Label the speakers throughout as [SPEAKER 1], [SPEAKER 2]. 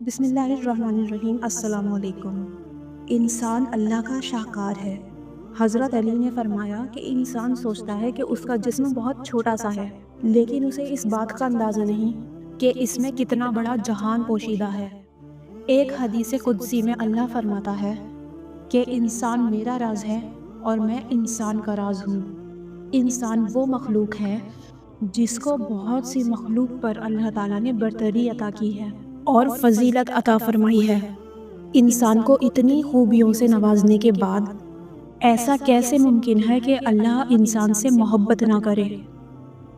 [SPEAKER 1] بسم اللہ الرحمن الرحیم۔ السلام علیکم۔ انسان اللہ کا شاہکار ہے۔ حضرت علی نے فرمایا کہ انسان سوچتا ہے کہ اس کا جسم بہت چھوٹا سا ہے، لیکن اسے اس بات کا اندازہ نہیں کہ اس میں کتنا بڑا جہان پوشیدہ ہے۔ ایک حدیث قدسی میں اللہ فرماتا ہے کہ انسان میرا راز ہے اور میں انسان کا راز ہوں۔ انسان وہ مخلوق ہے جس کو بہت سی مخلوق پر اللہ تعالیٰ نے برتری عطا کی ہے اور فضیلت عطا فرمائی ہے۔ انسان کو اتنی خوبیوں سے نوازنے کے بعد ایسا کیسے ممکن ہے کہ اللہ انسان سے محبت نہ کرے؟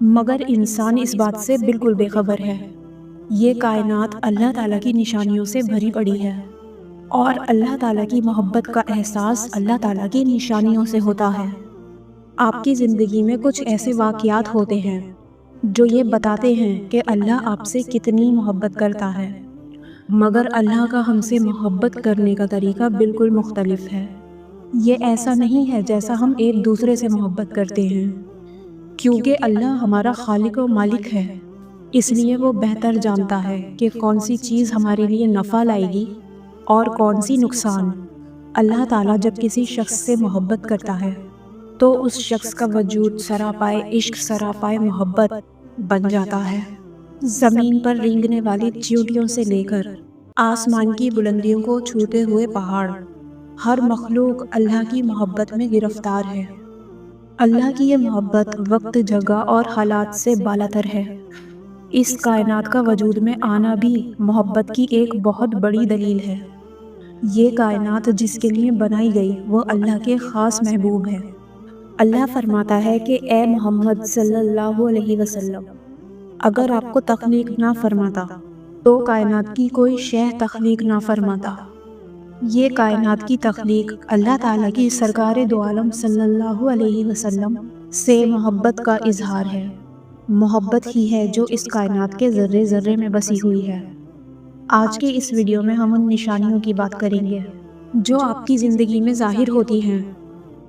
[SPEAKER 1] مگر انسان اس بات سے بالکل بے خبر ہے۔ یہ کائنات اللہ تعالیٰ کی نشانیوں سے بھری پڑی ہے اور اللہ تعالیٰ کی محبت کا احساس اللہ تعالیٰ کی نشانیوں سے ہوتا ہے۔ آپ کی زندگی میں کچھ ایسے واقعات ہوتے ہیں جو یہ بتاتے ہیں کہ اللہ آپ سے کتنی محبت کرتا ہے، مگر اللہ کا ہم سے محبت کرنے کا طریقہ بالکل مختلف ہے۔ یہ ایسا نہیں ہے جیسا ہم ایک دوسرے سے محبت کرتے ہیں، کیونکہ اللہ ہمارا خالق و مالک ہے، اس لیے وہ بہتر جانتا ہے کہ کون سی چیز ہمارے لیے نفع لائے گی اور کون سی نقصان۔ اللہ تعالیٰ جب کسی شخص سے محبت کرتا ہے تو اس شخص کا وجود سراپائے عشق، سراپائے محبت بن جاتا ہے۔ زمین پر رینگنے والی چیونٹیوں سے لے کر آسمان کی بلندیوں کو چھوتے ہوئے پہاڑ، ہر مخلوق اللہ کی محبت میں گرفتار ہے۔ اللہ کی یہ محبت وقت، جگہ اور حالات سے بالاتر ہے۔ اس کائنات کا وجود میں آنا بھی محبت کی ایک بہت بڑی دلیل ہے۔ یہ کائنات جس کے لیے بنائی گئی وہ اللہ کے خاص محبوب ہے۔ اللہ فرماتا ہے کہ اے محمد صلی اللہ علیہ وسلم، اگر آپ کو تخلیق نہ فرماتا تو کائنات کی کوئی شے تخلیق نہ فرماتا۔ یہ کائنات کی تخلیق اللہ تعالیٰ کی سرکار دو عالم صلی اللہ علیہ وسلم سے محبت کا اظہار ہے۔ محبت ہی ہے جو اس کائنات کے ذرے ذرے میں بسی ہوئی ہے۔ آج کی اس ویڈیو میں ہم ان نشانیوں کی بات کریں گے جو آپ کی زندگی میں ظاہر ہوتی ہیں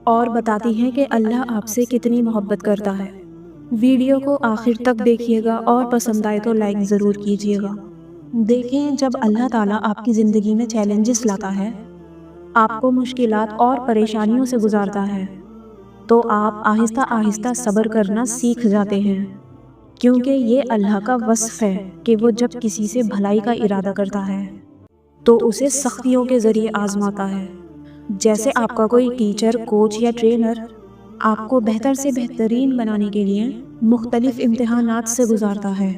[SPEAKER 1] اور بتاتی ہیں کہ اللہ آپ سے کتنی محبت کرتا ہے۔ ویڈیو کو آخر تک دیکھیے گا اور پسند آئے تو لائک ضرور کیجیے گا۔ دیکھیں، جب اللہ تعالیٰ آپ کی زندگی میں چیلنجز لاتا ہے، آپ کو مشکلات اور پریشانیوں سے گزارتا ہے، تو آپ آہستہ آہستہ صبر کرنا سیکھ جاتے ہیں، کیونکہ یہ اللہ کا وصف ہے کہ وہ جب کسی سے بھلائی کا ارادہ کرتا ہے تو اسے سختیوں کے ذریعے آزماتا ہے۔ جیسے آپ کا کوئی ٹیچر، کوچ یا ٹرینر آپ کو بہتر سے بہترین بنانے کے لیے مختلف امتحانات سے گزارتا ہے۔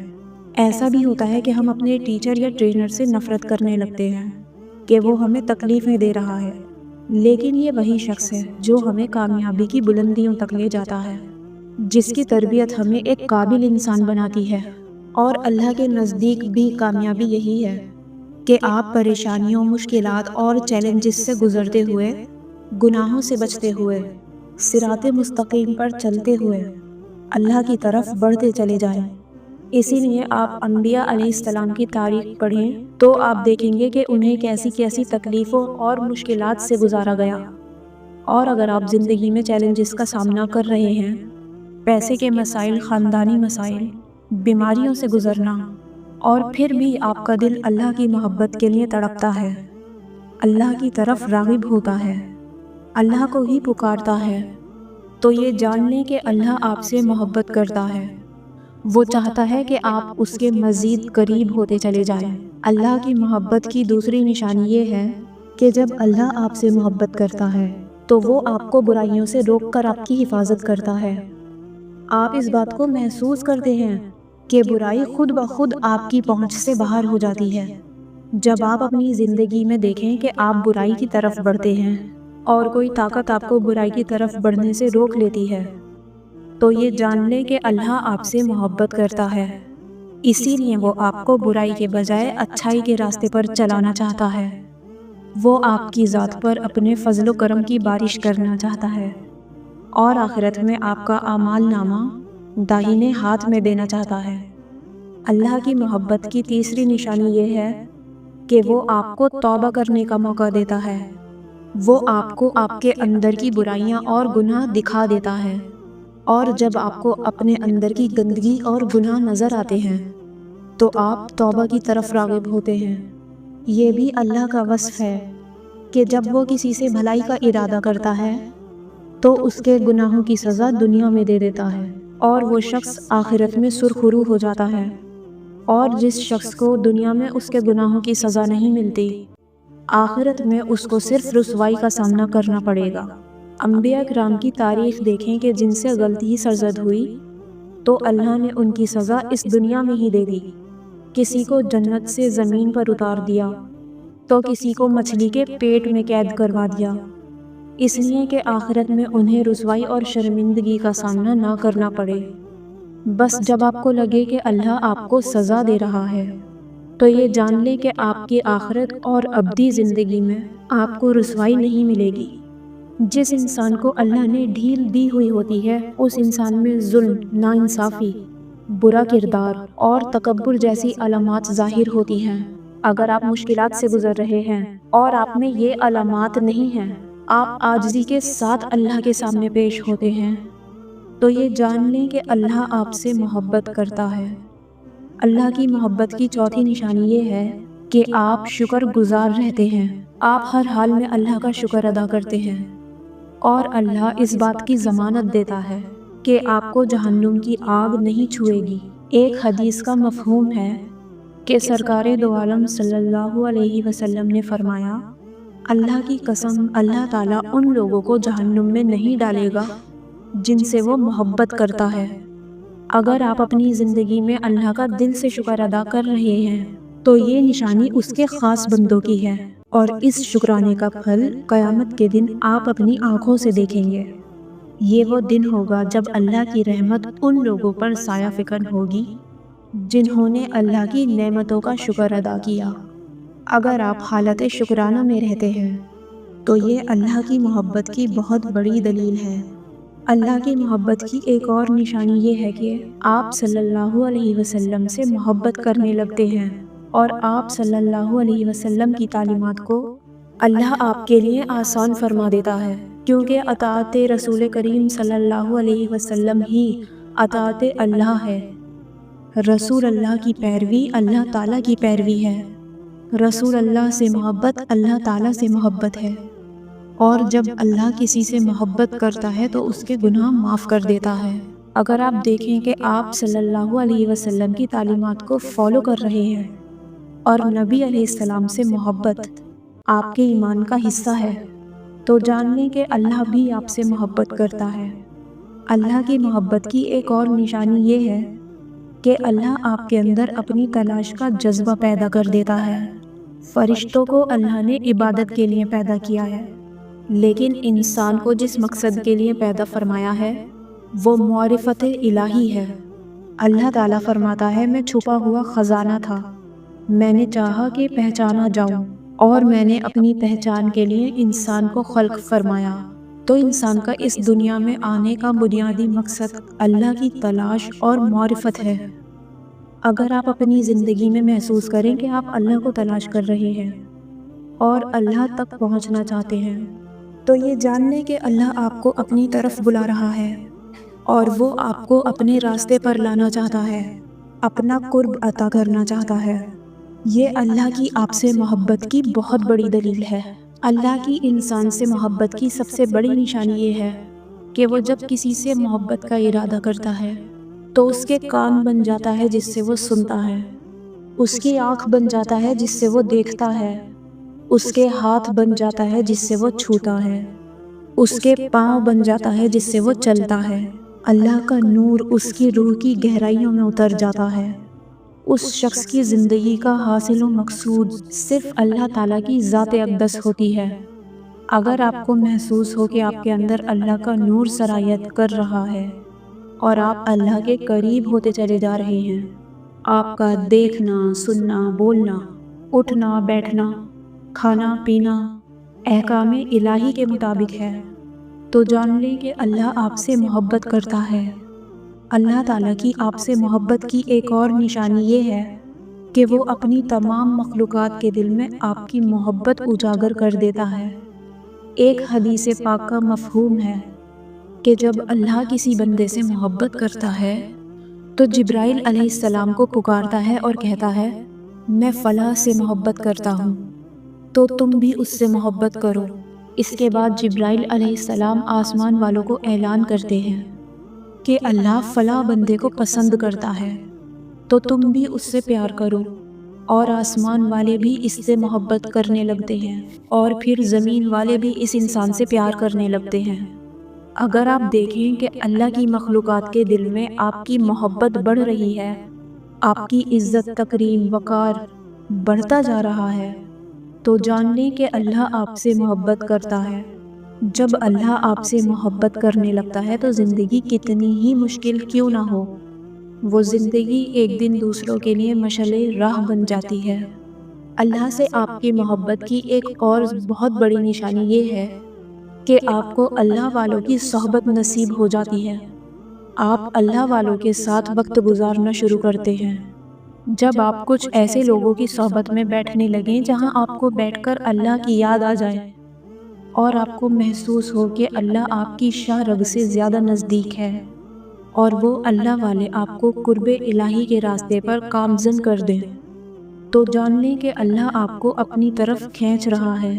[SPEAKER 1] ایسا بھی ہوتا ہے کہ ہم اپنے ٹیچر یا ٹرینر سے نفرت کرنے لگتے ہیں کہ وہ ہمیں تکلیفیں دے رہا ہے، لیکن یہ وہی شخص ہے جو ہمیں کامیابی کی بلندیوں تک لے جاتا ہے، جس کی تربیت ہمیں ایک قابل انسان بناتی ہے۔ اور اللہ کے نزدیک بھی کامیابی یہی ہے کہ آپ پریشانیوں، مشکلات اور چیلنجز سے گزرتے ہوئے، گناہوں سے بچتے ہوئے، صراط مستقیم پر چلتے ہوئے اللہ کی طرف بڑھتے چلے جائیں۔ اسی لیے آپ انبیاء علیہ السلام کی تاریخ پڑھیں تو آپ دیکھیں گے کہ انہیں کیسی کیسی تکلیفوں اور مشکلات سے گزارا گیا۔ اور اگر آپ زندگی میں چیلنجز کا سامنا کر رہے ہیں، پیسے کے مسائل، خاندانی مسائل، بیماریوں سے گزرنا، اور پھر بھی آپ کا دل اللہ کی محبت کے لیے تڑپتا ہے، اللہ کی طرف راغب ہوتا ہے، اللہ کو ہی پکارتا ہے، تو یہ جان لیں کہ اللہ آپ سے محبت کرتا ہے۔ وہ چاہتا ہے کہ آپ اس کے مزید قریب ہوتے چلے جائیں۔ اللہ کی محبت کی دوسری نشانی یہ ہے کہ جب اللہ آپ سے محبت کرتا ہے تو وہ آپ کو برائیوں سے روک کر آپ کی حفاظت کرتا ہے۔ آپ اس بات کو محسوس کرتے ہیں کہ برائی خود بخود آپ کی پہنچ سے باہر ہو جاتی ہے۔ جب آپ اپنی زندگی میں دیکھیں کہ آپ برائی کی طرف بڑھتے ہیں اور کوئی طاقت آپ کو برائی کی طرف بڑھنے سے روک لیتی ہے، تو یہ جان لیں کہ اللہ آپ سے محبت کرتا ہے، اسی لیے وہ آپ کو برائی کے بجائے اچھائی کے راستے پر چلانا چاہتا ہے۔ وہ آپ کی ذات پر اپنے فضل و کرم کی بارش کرنا چاہتا ہے اور آخرت میں آپ کا اعمال نامہ داہنے ہاتھ میں دینا چاہتا ہے۔ اللہ کی محبت کی تیسری نشانی یہ ہے کہ وہ آپ کو توبہ کرنے کا موقع دیتا ہے۔ وہ آپ کو آپ کے اندر کی برائیاں اور گناہ دکھا دیتا ہے، اور جب آپ کو اپنے اندر کی گندگی اور گناہ نظر آتے ہیں تو آپ توبہ کی طرف راغب ہوتے ہیں۔ یہ بھی اللہ کا وصف ہے کہ جب وہ کسی سے بھلائی کا ارادہ کرتا ہے تو اس کے گناہوں کی سزا دنیا میں دے دیتا ہے، اور وہ شخص آخرت میں سرخرو ہو جاتا ہے۔ اور جس شخص کو دنیا میں اس کے گناہوں کی سزا نہیں ملتی، آخرت میں اس کو صرف رسوائی کا سامنا کرنا پڑے گا۔ انبیاء کرام کی تاریخ دیکھیں کہ جن سے غلطی سرزد ہوئی تو اللہ نے ان کی سزا اس دنیا میں ہی دے دی۔ کسی کو جنت سے زمین پر اتار دیا تو کسی کو مچھلی کے پیٹ میں قید کروا دیا، اس لیے کہ آخرت میں انہیں رسوائی اور شرمندگی کا سامنا نہ کرنا پڑے۔ بس جب آپ کو لگے کہ اللہ آپ کو سزا دے رہا ہے تو یہ جان لیں کہ آپ کی آخرت اور ابدی زندگی میں آپ کو رسوائی نہیں ملے گی۔ جس انسان کو اللہ نے ڈھیل دی ہوئی ہوتی ہے، اس انسان میں ظلم، ناانصافی، برا کردار اور تکبر جیسی علامات ظاہر ہوتی ہیں۔ اگر آپ مشکلات سے گزر رہے ہیں اور آپ میں یہ علامات نہیں ہیں، آپ عاجزی کے ساتھ اللہ کے سامنے پیش ہوتے ہیں، تو یہ جان لیں کہ اللہ آپ سے محبت کرتا ہے۔ اللہ کی محبت کی چوتھی نشانی یہ ہے کہ آپ شکر گزار رہتے ہیں۔ آپ ہر حال میں اللہ کا شکر ادا کرتے ہیں، اور اللہ اس بات کی ضمانت دیتا ہے کہ آپ کو جہنم کی آگ نہیں چھوئے گی۔ ایک حدیث کا مفہوم ہے کہ سرکار دو عالم صلی اللہ علیہ وسلم نے فرمایا، اللہ کی قسم، اللہ تعالیٰ ان لوگوں کو جہنم میں نہیں ڈالے گا جن سے وہ محبت کرتا ہے۔ اگر آپ اپنی زندگی میں اللہ کا دل سے شکر ادا کر رہے ہیں تو یہ نشانی اس کے خاص بندوں کی ہے، اور اس شکرانے کا پھل قیامت کے دن آپ اپنی آنکھوں سے دیکھیں گے۔ یہ وہ دن ہوگا جب اللہ کی رحمت ان لوگوں پر سایہ فکن ہوگی جنہوں نے اللہ کی نعمتوں کا شکر ادا کیا۔ اگر آپ حالت شکرانہ میں رہتے ہیں تو یہ اللہ کی محبت کی بہت بڑی دلیل ہے۔ اللہ کی محبت کی ایک اور نشانی یہ ہے کہ آپ صلی اللہ علیہ وسلم سے محبت کرنے لگتے ہیں، اور آپ صلی اللہ علیہ وسلم کی تعلیمات کو اللہ آپ کے لیے آسان فرما دیتا ہے، کیونکہ اطاعت رسول کریم صلی اللہ علیہ وسلم ہی اطاعت اللہ ہے۔ رسول اللہ کی پیروی اللہ تعالیٰ کی پیروی ہے۔ رسول اللہ سے محبت اللہ تعالیٰ سے محبت ہے، اور جب اللہ کسی سے محبت کرتا ہے تو اس کے گناہ معاف کر دیتا ہے۔ اگر آپ دیکھیں کہ آپ صلی اللہ علیہ وسلم کی تعلیمات کو فالو کر رہے ہیں اور نبی علیہ السلام سے محبت آپ کے ایمان کا حصہ ہے، تو جان لیں کہ اللہ بھی آپ سے محبت کرتا ہے۔ اللہ کی محبت کی ایک اور نشانی یہ ہے کہ اللہ آپ کے اندر اپنی تلاش کا جذبہ پیدا کر دیتا ہے۔ فرشتوں کو اللہ نے عبادت کے لیے پیدا کیا ہے، لیکن انسان کو جس مقصد کے لیے پیدا فرمایا ہے وہ معرفت الہی ہے۔ اللہ تعالیٰ فرماتا ہے، میں چھپا ہوا خزانہ تھا، میں نے چاہا کہ پہچانا جاؤں، اور میں نے اپنی پہچان کے لیے انسان کو خلق فرمایا۔ تو انسان کا اس دنیا میں آنے کا بنیادی مقصد اللہ کی تلاش اور معرفت ہے۔ اگر آپ اپنی زندگی میں محسوس کریں کہ آپ اللہ کو تلاش کر رہے ہیں اور اللہ تک پہنچنا چاہتے ہیں، تو یہ جان لیں کہ اللہ آپ کو اپنی طرف بلا رہا ہے، اور وہ آپ کو اپنے راستے پر لانا چاہتا ہے، اپنا قرب عطا کرنا چاہتا ہے۔ یہ اللہ کی آپ سے محبت کی بہت بڑی دلیل ہے۔ اللہ کی انسان سے محبت کی سب سے بڑی نشانی یہ ہے کہ وہ جب کسی سے محبت کا ارادہ کرتا ہے تو اس کے کان بن جاتا ہے جس سے وہ سنتا ہے، اس کی آنکھ بن جاتا ہے جس سے وہ دیکھتا ہے، اس کے ہاتھ بن جاتا ہے جس سے وہ چھوتا ہے، اس کے پاؤں بن جاتا ہے جس سے وہ چلتا ہے۔ اللہ کا نور اس کی روح کی گہرائیوں میں اتر جاتا ہے۔ اس شخص کی زندگی کا حاصل و مقصود صرف اللہ تعالیٰ کی ذات اقدس ہوتی ہے۔ اگر آپ کو محسوس ہو کہ آپ کے اندر اللہ کا نور سرایت کر رہا ہے اور آپ اللہ کے قریب ہوتے چلے جا رہے ہیں، آپ کا دیکھنا، سننا، بولنا، اٹھنا، بیٹھنا، کھانا، پینا احکام الہی کے مطابق ہے، تو جان لیں کہ اللہ آپ سے محبت کرتا ہے۔ اللہ تعالیٰ کی آپ سے محبت کی ایک اور نشانی یہ ہے کہ وہ اپنی تمام مخلوقات کے دل میں آپ کی محبت اجاگر کر دیتا ہے۔ ایک حدیث پاک کا مفہوم ہے کہ جب اللہ کسی بندے سے محبت کرتا ہے تو جبرائیل علیہ السلام کو پکارتا ہے اور کہتا ہے، میں فلاں سے محبت کرتا ہوں تو تم بھی اس سے محبت کرو۔ اس کے بعد جبرائیل علیہ السلام آسمان والوں کو اعلان کرتے ہیں کہ اللہ فلاں بندے کو پسند کرتا ہے تو تم بھی اس سے پیار کرو، اور آسمان والے بھی اس سے محبت کرنے لگتے ہیں، اور پھر زمین والے بھی اس انسان سے پیار کرنے لگتے ہیں۔ اگر آپ دیکھیں کہ اللہ کی مخلوقات کے دل میں آپ کی محبت بڑھ رہی ہے، آپ کی عزت، تکریم، وقار بڑھتا جا رہا ہے، تو جان لیں کہ اللہ آپ سے محبت کرتا ہے۔ جب اللہ آپ سے محبت کرنے لگتا ہے تو زندگی کتنی ہی مشکل کیوں نہ ہو، وہ زندگی ایک دن دوسروں کے لیے مشعل راہ بن جاتی ہے۔ اللہ سے آپ کی محبت کی ایک اور بہت بڑی نشانی یہ ہے کہ آپ کو اللہ والوں کی صحبت نصیب ہو جاتی ہے۔ آپ اللہ والوں کے ساتھ وقت گزارنا شروع کرتے ہیں۔ جب آپ کچھ ایسے لوگوں کی صحبت میں بیٹھنے لگیں جہاں آپ کو بیٹھ کر اللہ کی یاد آ جائے اور آپ کو محسوس ہو کہ اللہ آپ کی شاہ رگ سے زیادہ نزدیک ہے، اور وہ اللہ والے آپ کو قرب الہی کے راستے پر گامزن کر دیں، تو جان لیں کہ اللہ آپ کو اپنی طرف کھینچ رہا ہے،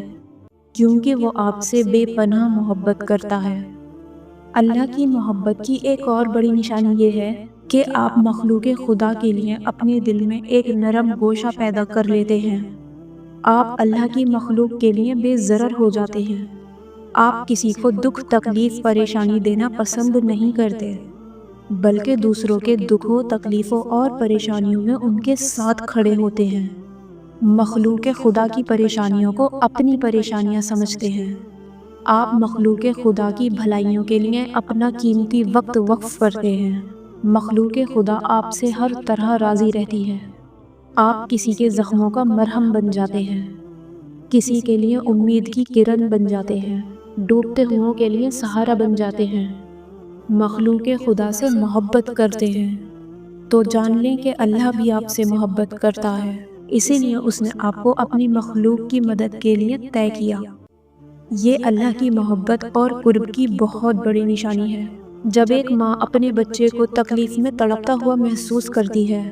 [SPEAKER 1] کیونکہ وہ آپ سے بے پناہ محبت کرتا ہے۔ اللہ کی محبت کی ایک اور بڑی نشانی یہ ہے کہ آپ مخلوق خدا کے لیے اپنے دل میں ایک نرم گوشہ پیدا کر لیتے ہیں۔ آپ اللہ کی مخلوق کے لیے بے ضرر ہو جاتے ہیں۔ آپ کسی کو دکھ، تکلیف، پریشانی دینا پسند نہیں کرتے، بلکہ دوسروں کے دکھوں، تکلیفوں اور پریشانیوں میں ان کے ساتھ کھڑے ہوتے ہیں۔ مخلوق خدا کی پریشانیوں کو اپنی پریشانیاں سمجھتے ہیں۔ آپ مخلوق خدا کی بھلائیوں کے لیے اپنا قیمتی وقت وقف کرتے ہیں۔ مخلوق خدا آپ سے ہر طرح راضی رہتی ہے۔ آپ کسی کے زخموں کا مرہم بن جاتے ہیں، کسی کے لیے امید کی کرن بن جاتے ہیں، ڈوبتے ہوئوں کے لیے سہارا بن جاتے ہیں۔ مخلوق خدا سے محبت کرتے ہیں تو جان لیں کہ اللہ بھی آپ سے محبت کرتا ہے، اسی لیے اس نے آپ کو اپنی مخلوق کی مدد کے لیے طے کیا۔ یہ اللہ کی محبت اور قرب کی بہت بڑی نشانی ہے۔ جب ایک ماں اپنے بچے کو تکلیف میں تڑپتا ہوا محسوس کرتی ہے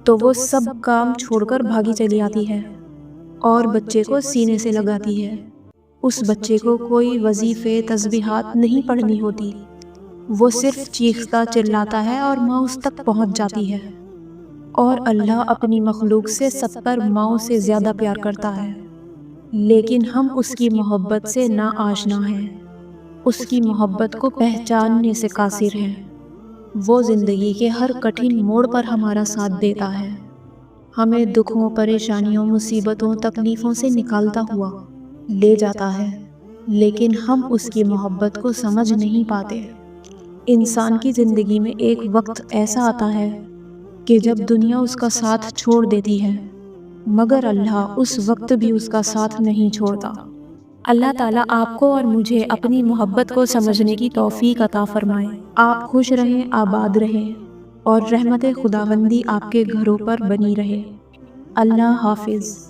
[SPEAKER 1] تو وہ سب کام چھوڑ کر بھاگی چلی آتی ہے اور بچے کو سینے سے لگاتی ہے۔ اس بچے کو کوئی وظیفے، تسبیحات نہیں پڑھنی ہوتی، وہ صرف چیختا چلاتا ہے اور ماں اس تک پہنچ جاتی ہے۔ اور اللہ اپنی مخلوق سے 70 ماؤں سے زیادہ پیار کرتا ہے، لیکن ہم اس کی محبت سے ناآشنا ہیں، اس کی محبت کو پہچاننے سے قاصر ہیں۔ وہ زندگی کے ہر کٹھن موڑ پر ہمارا ساتھ دیتا ہے، ہمیں دکھوں، پریشانیوں، مصیبتوں، تکلیفوں سے نکالتا ہوا لے جاتا ہے، لیکن ہم اس کی محبت کو سمجھ نہیں پاتے۔ انسان کی زندگی میں ایک وقت ایسا آتا ہے کہ جب دنیا اس کا ساتھ چھوڑ دیتی ہے، مگر اللہ اس وقت بھی اس کا ساتھ نہیں چھوڑتا۔ اللہ تعالیٰ آپ کو اور مجھے اپنی محبت کو سمجھنے کی توفیق عطا فرمائے۔ آپ خوش رہیں، آباد رہیں، اور رحمت خداوندی آپ کے گھروں پر بنی رہے۔ اللہ حافظ۔